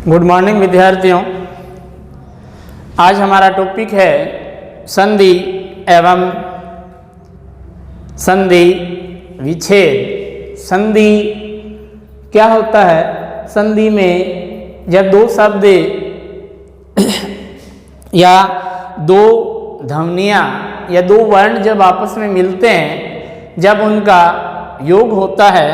Good morning विद्यार्थियों। आज हमारा टॉपिक है संधि एवं संधि विच्छेद। संधि क्या होता है? संधि में जब दो शब्द या दो ध्वनियाँ या दो वर्ण जब आपस में मिलते हैं, जब उनका योग होता है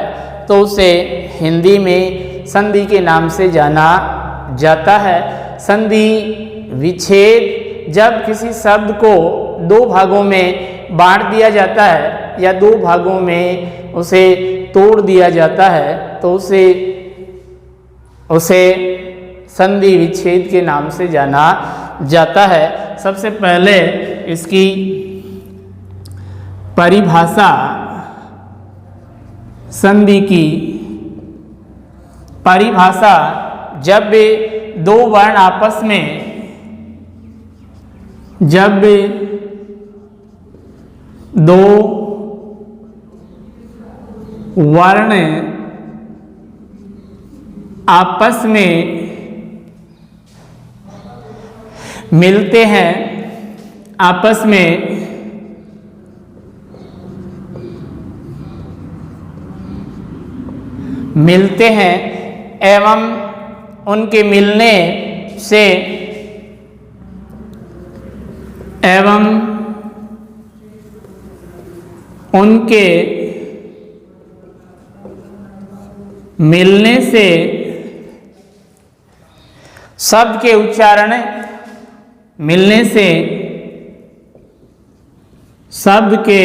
तो उसे हिंदी में संधि के नाम से जाना जाता है। संधि विच्छेद जब किसी शब्द को दो भागों में बांट दिया जाता है या दो भागों में उसे तोड़ दिया जाता है तो उसे संधि विच्छेद के नाम से जाना जाता है। सबसे पहले इसकी परिभाषा, संधि की परिभाषा, जब दो वर्ण आपस में दो वर्ण आपस में मिलते हैं, आपस में मिलते हैं एवं उनके मिलने से शब्द के उच्चारण शब्द के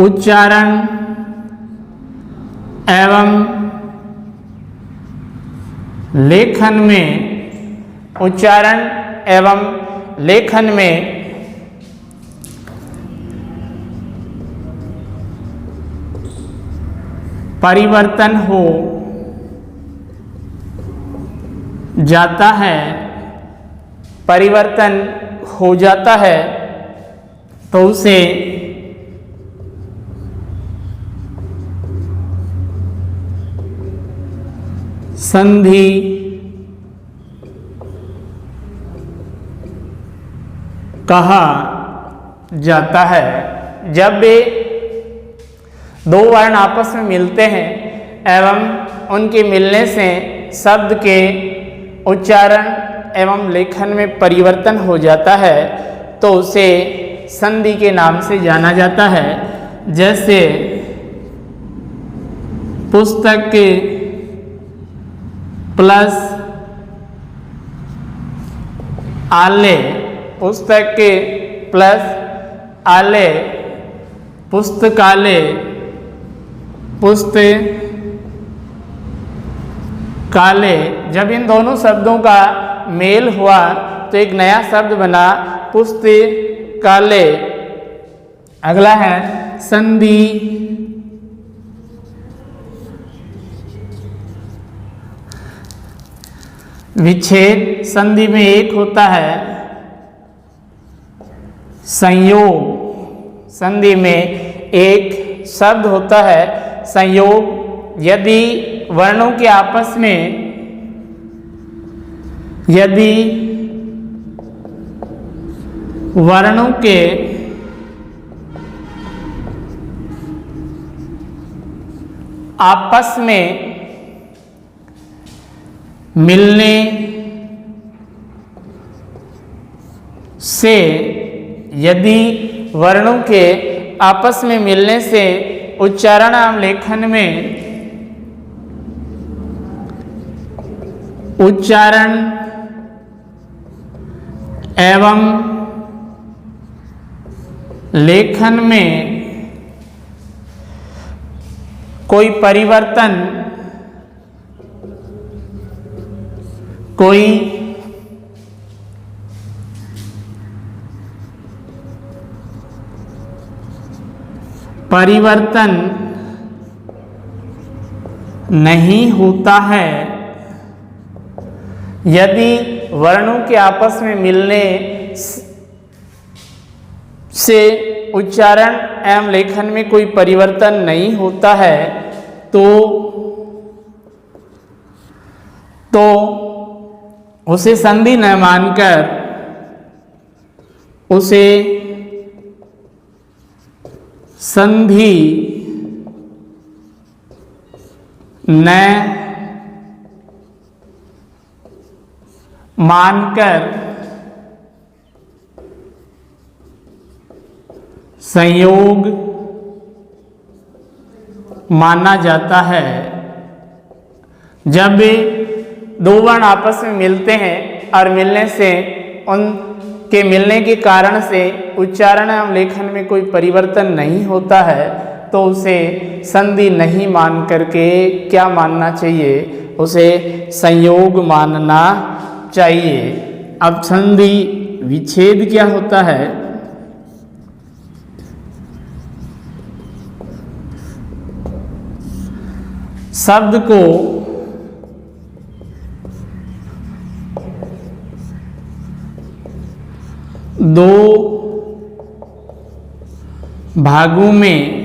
उच्चारण एवं लेखन में परिवर्तन हो जाता है तो उसे संधि कहा जाता है। जब वे दो वर्ण आपस में मिलते हैं एवं उनके मिलने से शब्द के उच्चारण एवं लेखन में परिवर्तन हो जाता है तो उसे संधि के नाम से जाना जाता है। जैसे पुस्तक के प्लस आले, पुस्तक के प्लस आले, पुस्तकालय, पुस्तकालय। जब इन दोनों शब्दों का मेल हुआ तो एक नया शब्द बना पुस्तकालय। अगला है संधि विच्छेद। संधि में एक होता है संयोग। संधि में एक शब्द होता है संयोग। यदि वर्णों के आपस में मिलने से, यदि वर्णों के आपस में मिलने से उच्चारण एवं लेखन में कोई परिवर्तन नहीं होता है। यदि वर्णों के आपस में मिलने से उच्चारण एवं लेखन में कोई परिवर्तन नहीं होता है तो उसे संधि न मानकर उसे संधि न मानकर संयोग माना जाता है। जब दो वर्ण आपस में मिलते हैं और मिलने से उनके मिलने के कारण से उच्चारण एवं लेखन में कोई परिवर्तन नहीं होता है तो उसे संधि नहीं मान करके क्या मानना चाहिए, उसे संयोग मानना चाहिए। अब संधि विच्छेद क्या होता है? शब्द को दो भागों में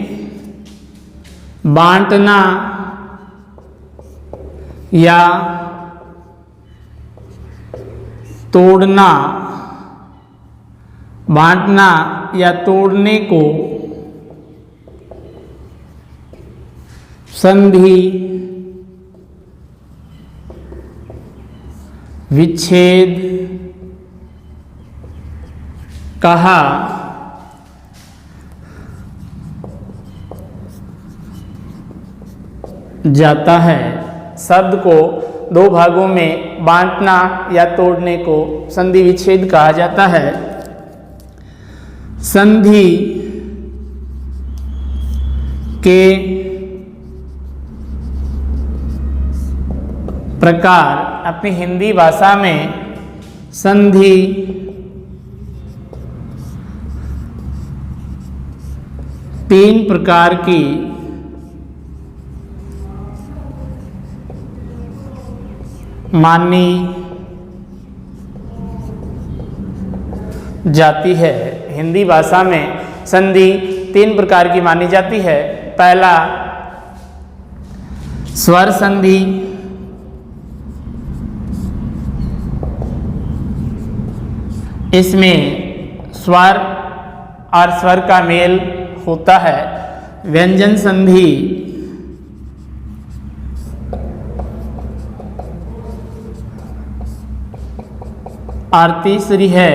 बांटना या तोड़ना, बांटना या तोड़ने को संधि विच्छेद कहा जाता है। शब्द को दो भागों में बांटना या तोड़ने को संधि विच्छेद कहा जाता है। संधि के प्रकार अपनी हिंदी भाषा में संधि तीन प्रकार की मानी जाती है। हिंदी भाषा में संधि तीन प्रकार की मानी जाती है। पहला स्वर संधि, इसमें स्वर और स्वर का मेल होता है। व्यंजन संधि, और तीसरी है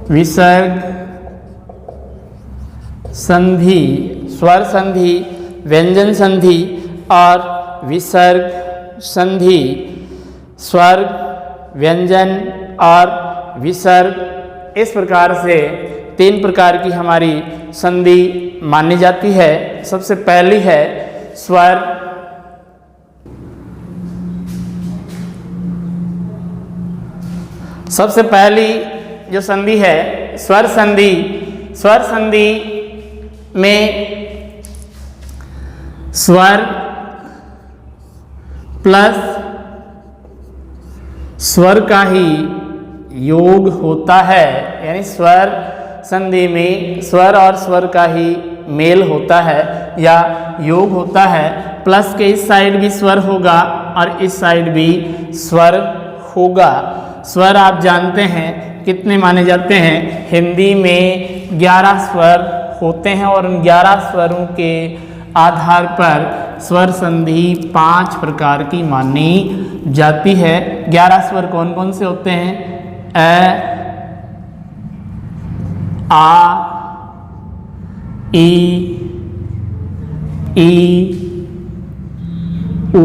विसर्ग संधि। स्वर संधि, व्यंजन संधि और विसर्ग संधि। स्वर, व्यंजन और विसर्ग, इस प्रकार से तीन प्रकार की हमारी संधि मानी जाती है। सबसे पहली है स्वर। सबसे पहली जो संधि है स्वर संधि। स्वर संधि में स्वर प्लस स्वर का ही योग होता है, यानी स्वर संधि में स्वर और स्वर का ही मेल होता है या योग होता है। प्लस के इस साइड भी स्वर होगा और इस साइड भी स्वर होगा। स्वर आप जानते हैं कितने माने जाते हैं? हिंदी में 11 स्वर होते हैं और उन 11 स्वरों के आधार पर स्वर संधि 5 प्रकार की मानी जाती है। 11 स्वर कौन कौन से होते हैं? अ, आ, ई, उ,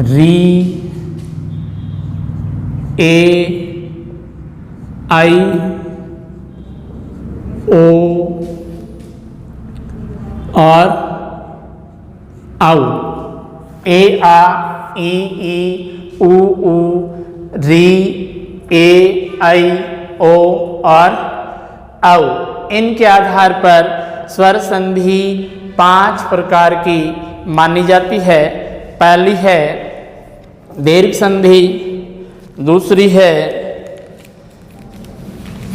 री, ए, आई, ओ और औ। ए, आ, ई, उ, री, ए, आई, ओ और औ। इनके आधार पर स्वर संधि 5 प्रकार की मानी जाती है। पहली है दीर्घ संधि, दूसरी है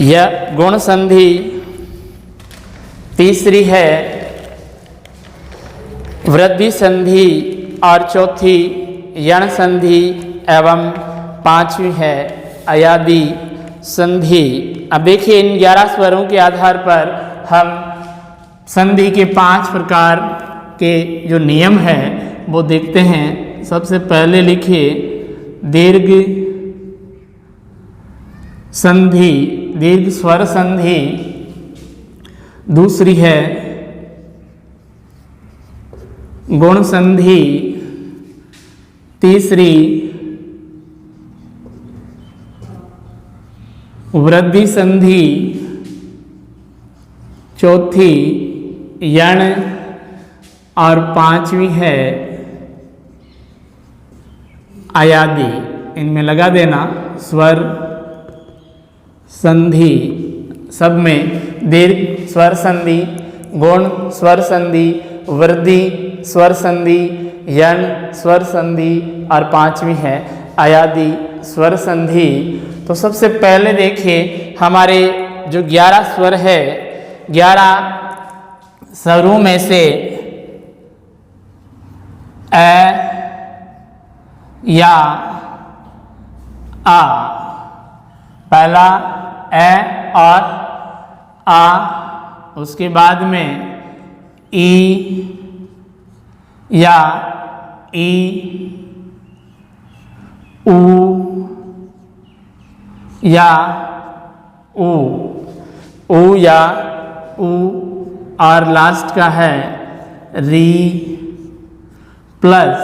य गुण संधि, तीसरी है वृद्धि संधि और चौथी यण संधि एवं पांचवी है अयादि संधि। अब देखिए इन 11 स्वरों के आधार पर हम संधि के 5 प्रकार के जो नियम है वो देखते हैं। सबसे पहले लिखिए दीर्घ संधि, दीर्घ स्वर संधि। दूसरी है गुण संधि, तीसरी वृद्धि संधि, चौथी यण और पांचवी है अयादि। इनमें लगा देना स्वर संधि। सब में दीर्घ स्वर संधि, गुण स्वर संधि, वृद्धि स्वर संधि, यण स्वर संधि और पांचवी है अयादि स्वर संधि। तो सबसे पहले देखिए हमारे जो 11 स्वर है, 11 स्वरों में से ए या आ, पहला ए और आ, उसके बाद में ई या ई, ऊ या ऊ, ऊ या ऊ और लास्ट का है री प्लस।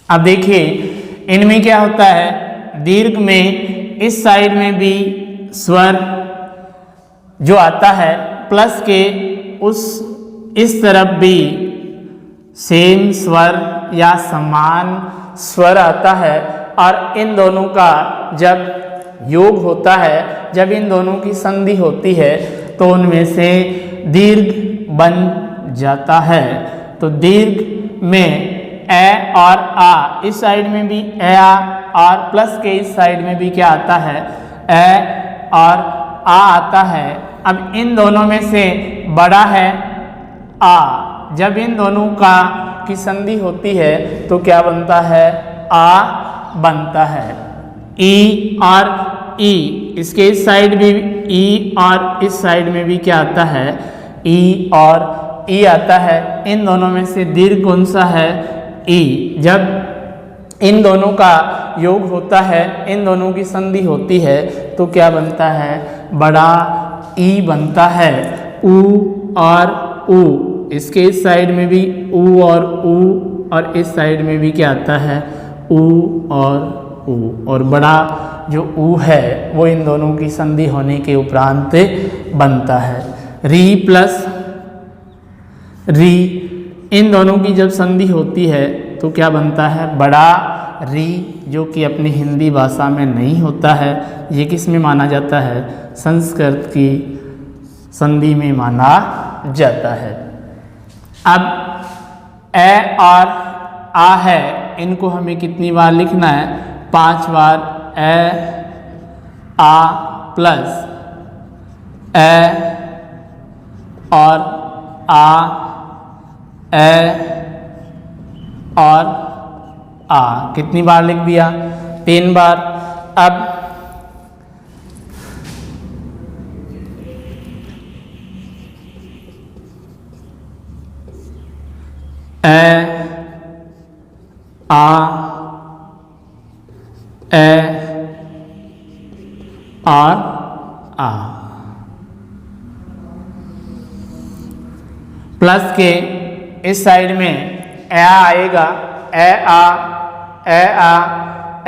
अब देखिए इनमें क्या होता है, दीर्घ में इस साइड में भी स्वर जो आता है प्लस के इस तरफ भी सेम स्वर या समान स्वर आता है और इन दोनों का जब योग होता है, जब इन दोनों की संधि होती है तो उनमें से दीर्घ बन जाता है। तो दीर्घ में ए और आ, इस साइड में भी ए आ और प्लस के इस साइड में भी क्या आता है, ए और आ आता है। अब इन दोनों में से बड़ा है आ, जब इन दोनों की संधि होती है तो क्या बनता है, आ बनता है। ई और ई, इसके इस साइड भी ई और इस साइड में भी क्या आता है, ई और ई आता है। इन दोनों में से दीर्घ कौन सा है, ई। जब इन दोनों का योग होता है, इन दोनों की संधि होती है तो क्या बनता है, बड़ा ई बनता है। ऊ और ऊ, इसके इस साइड में भी ऊ और इस साइड में भी क्या आता है, ऊ और बड़ा जो ऊ है वो इन दोनों की संधि होने के उपरांत बनता है। री प्लस री, इन दोनों की जब संधि होती है तो क्या बनता है, बड़ा री, जो कि अपनी हिंदी भाषा में नहीं होता है। ये किस में माना जाता है, संस्कृत की संधि में माना जाता है। अब ए और आ है, इनको हमें कितनी बार लिखना है, 5 बार। ए आ प्लस ए और आ, ए और आ, कितनी बार लिख दिया, 3 बार। अब ए आ, ए और आ, प्लस के इस साइड में ए आएगा, ए आ ए आ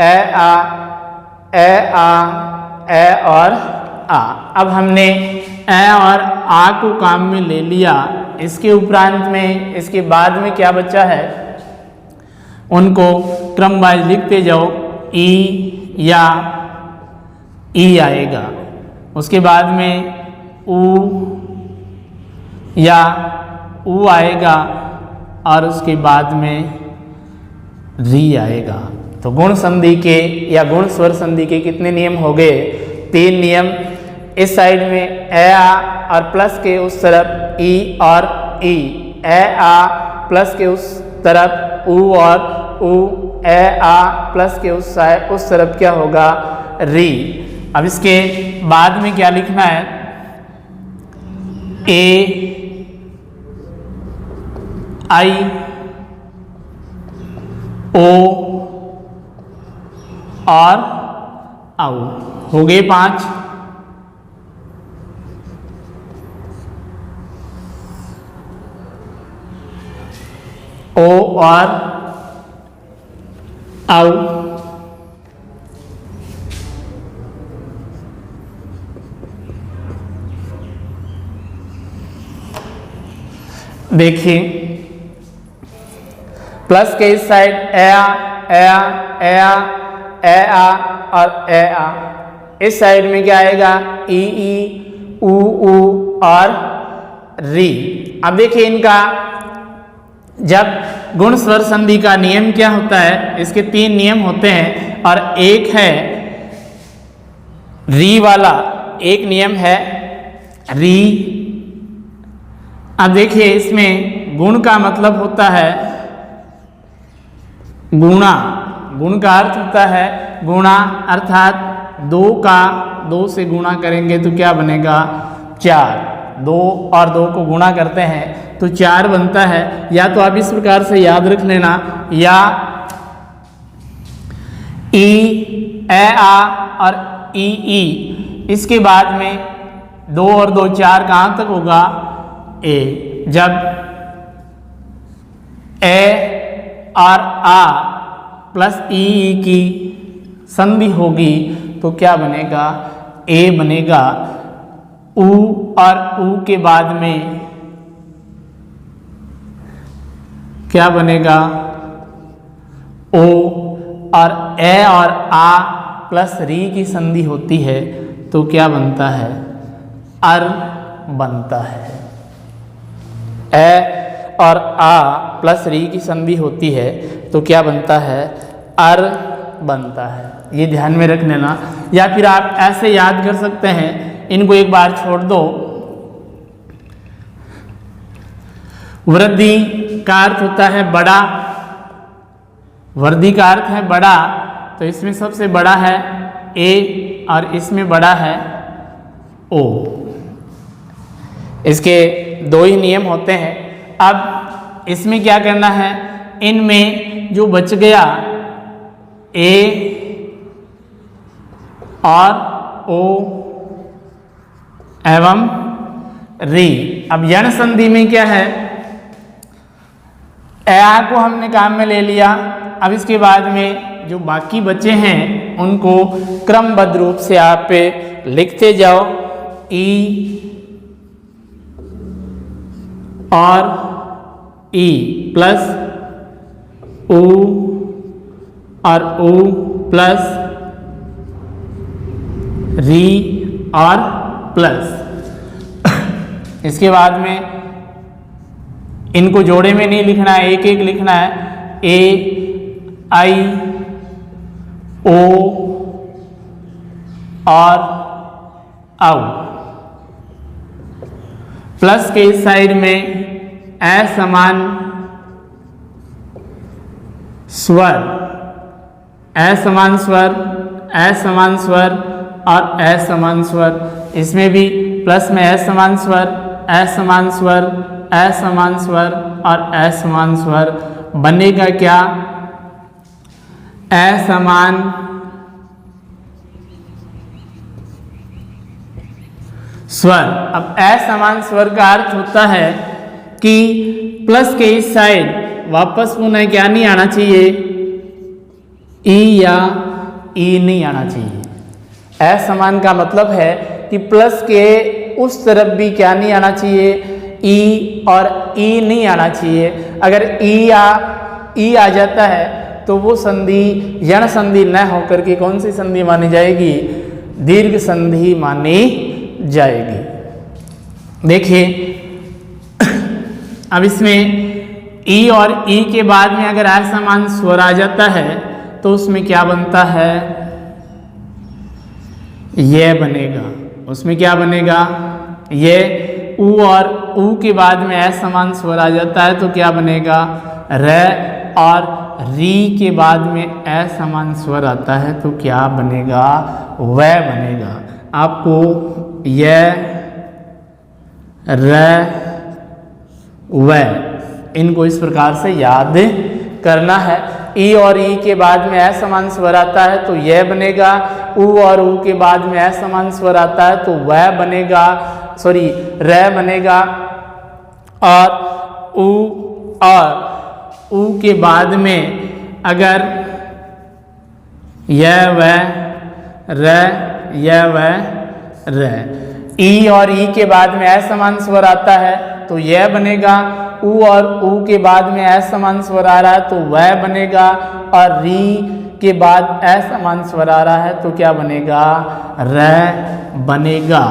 ए आ ए आ ए और आ। अब हमने ए और आ को काम में ले लिया। इसके उपरांत में, इसके बाद में क्या बचा है, उनको क्रम वाइज लिखते जाओ। ई या ई आएगा, उसके बाद में ऊ या ऊ आएगा और उसके बाद में री आएगा। तो गुण संधि के या गुण स्वर संधि के कितने नियम हो गए? 3 नियम। इस साइड में ए आ और प्लस के उस तरफ ई और ई, ए आ प्लस के उस तरफ ऊ और ऊ, ए आ प्लस के उस तरफ क्या होगा? री। अब इसके बाद में क्या लिखना है? ए आई ओ और आउ। हो गए 5। ओ और आउ। देखिए प्लस के इस साइड ए आ, ए आ, ए आ, ए आ और ए आ। इस साइड में क्या आएगा? ई ई, ऊ ऊ और री। अब देखिए इनका जब गुण स्वर संधि का नियम क्या होता है? इसके 3 नियम होते हैं और एक है री वाला, एक नियम है री। अब देखिए इसमें गुण का मतलब होता है गुणा। गुण का अर्थ होता है गुणा, अर्थात 2 का 2 से गुणा करेंगे तो क्या बनेगा? 4। 2 और 2 को गुणा करते हैं तो 4 बनता है। या तो आप इस प्रकार से याद रख लेना, या ई, ए आ और ई ई, इसके बाद में 2 और 2 4 कहाँ तक होगा? ए। जब ए और आ प्लस ई की संधि होगी तो क्या बनेगा? ए बनेगा। ऊ और ऊ के बाद में क्या बनेगा? ओ। और ए और आ प्लस री की संधि होती है तो क्या बनता है? अर बनता है। ए और आ प्लस री की संधि होती है तो क्या बनता है? अर बनता है। ये ध्यान में रख लेना। या फिर आप ऐसे याद कर सकते हैं, इनको एक बार छोड़ दो। वृद्धि का अर्थ होता है बड़ा, वृद्धि का अर्थ है बड़ा, तो इसमें सबसे बड़ा है ए और इसमें बड़ा है ओ। इसके 2 ही नियम होते हैं। अब इसमें क्या करना है? इनमें जो बच गया ए और ओ एवं री। अब यण संधि में क्या है? ए आ को हमने काम में ले लिया। अब इसके बाद में जो बाकी बचे हैं उनको क्रमबद्ध रूप से आप लिखते जाओ। ई और ई प्लस ऊ और ऊ प्लस री और प्लस। इसके बाद में इनको जोड़े में नहीं लिखना है, एक एक लिखना है। ए आई ओ और आउ। प्लस के इस साइड में असमान स्वर, असमान स्वर, असमान स्वर और असमान स्वर। इसमें भी प्लस में असमान स्वर, असमान स्वर, असमान स्वर और असमान स्वर। बनेगा क्या? असमान स्वर। अब असमान स्वर का अर्थ होता है कि प्लस के इस साइड वापस पुनः क्या नहीं आना चाहिए? ई या ई नहीं आना चाहिए। असमान का मतलब है कि प्लस के उस तरफ भी क्या नहीं आना चाहिए? ई और ई नहीं आना चाहिए। अगर ई आ जाता है तो वो संधि यण संधि न होकर के कौन सी संधि मानी जाएगी? दीर्घ संधि मानी जाएगी। देखिए अब इसमें ई और ई के बाद में अगर असमान स्वर आ जाता है तो उसमें क्या बनता है, ये बनेगा। उसमें क्या बनेगा, ये ऊ, और ऊ के बाद में असमान स्वर आ जाता है तो क्या बनेगा, र, और री के बाद में असमान स्वर आता है तो क्या बनेगा, वह बनेगा। आपको यह, र, वह, इनको इस प्रकार से याद करना है। ई और ई के बाद में असमान स्वर आता है तो यह बनेगा, ऊ और ऊ के बाद में असमान स्वर आता है तो वह बनेगा, सॉरी र बनेगा, और ऊ के बाद में अगर यह वह, र, यह वह, र। ई और ई के बाद में असमान स्वर आता है तो यह बनेगा, ऊ और ऊ के बाद में असमान स्वर आ रहा है तो वह बनेगा, और री के बाद असमान स्वर आ रहा है तो क्या बनेगा, र बनेगा।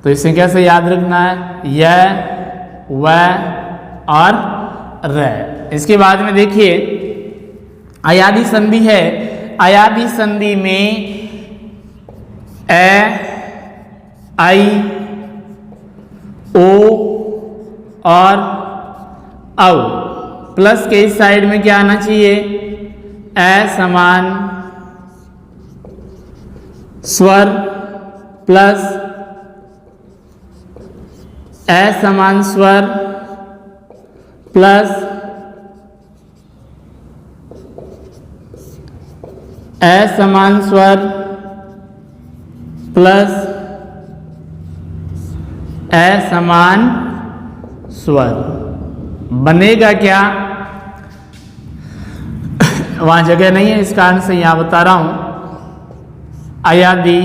तो इसे कैसे याद रखना है, यह, वह और र। इसके बाद में देखिए अयादी संधि है। अयादी संधि में ए, आई, ओ और औ, प्लस के इस साइड में क्या आना चाहिए, असमान स्वर प्लस असमान स्वर प्लस असमान स्वर प्लस असमान स्वर बनेगा क्या, वहां जगह नहीं है इस कारण से यहां बता रहा हूं। अयादी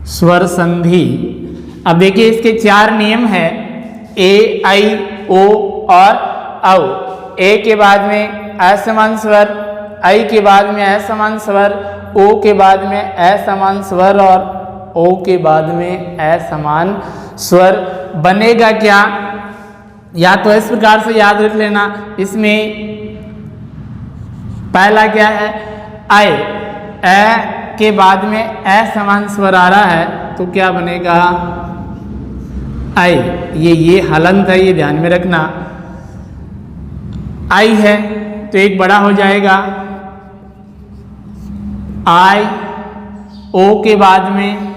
स्वर संधि। अब देखिए इसके 4 नियम है, ए, आई, ओ और औ। ए के बाद में असमान स्वर, आई के बाद में असमान स्वर, ओ के बाद में असमान स्वर और ओ के बाद में असमान स्वर बनेगा क्या, या तो इस प्रकार से याद रख लेना। इसमें पहला क्या है, आए, ए के बाद में असमान स्वर आ रहा है तो क्या बनेगा, आई। ये हलंत है, ये ध्यान में रखना। आई है तो एक बड़ा हो जाएगा, आई, ओ के बाद में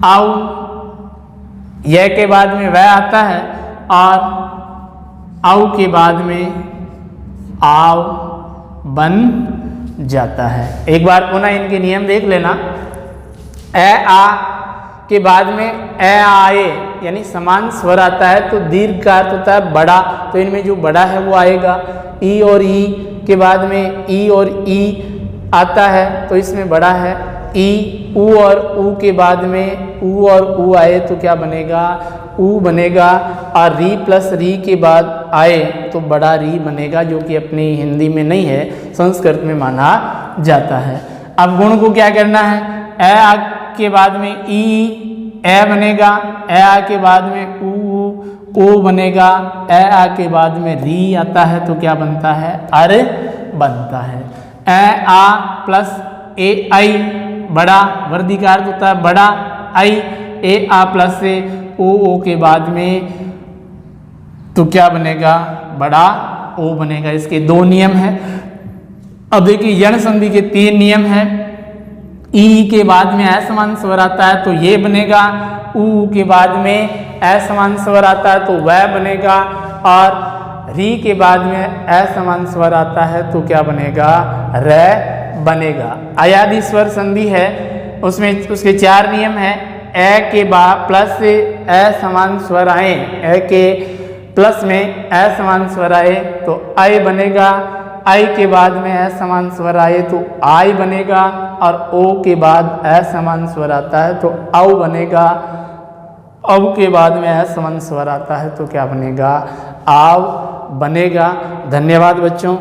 आओ, यह के बाद में वह आता है, और आओ के बाद में आओ बन जाता है। एक बार पुनः इनके नियम देख लेना। ए, आ के बाद में ए, आए, यानी समान स्वर आता है तो दीर्घ का अर्थ होता है बड़ा, तो इनमें जो बड़ा है वो आएगा। ई और ई के बाद में ई और ई आता है तो इसमें बड़ा है ई। ऊ और ऊ के बाद में ऊ और ऊ आए तो क्या बनेगा, ऊ बनेगा। और री प्लस री के बाद आए तो बड़ा री बनेगा, जो कि अपनी हिंदी में नहीं है, संस्कृत में माना जाता है। अब गुण को क्या करना है, ए आ के बाद में ई, ए बनेगा, ए आ के बाद में ऊ बनेगा, ए आ के बाद में री आता है तो क्या बनता है, अर बनता है। ए आ प्लस ए आई, बड़ा, वर्दी का अर्थ होता है बड़ा, आई, ए आ प्लस से ओ के बाद में तो क्या बनेगा, बड़ा ओ बनेगा। इसके 2 नियम हैं। अब देखिए यण संधि के 3 नियम हैं। ई के बाद में असमान स्वर आता है तो ये बनेगा, ऊ के बाद में असमान स्वर आता है तो वह बनेगा, और री के बाद में असमान स्वर आता है तो क्या बनेगा, र बनेगा। अयादी स्वर संधि है, उसमें उसके 4 नियम हैं। ए के बाद प्लस से असमान स्वर आए, ए के प्लस में असमान स्वर आए तो आई बनेगा, आई के बाद में असमान स्वर आए तो आई बनेगा, और ओ के बाद असमान स्वर आता है तो औ बनेगा, औ के बाद में असमान स्वर आता है तो क्या बनेगा, आव बनेगा। धन्यवाद बच्चों।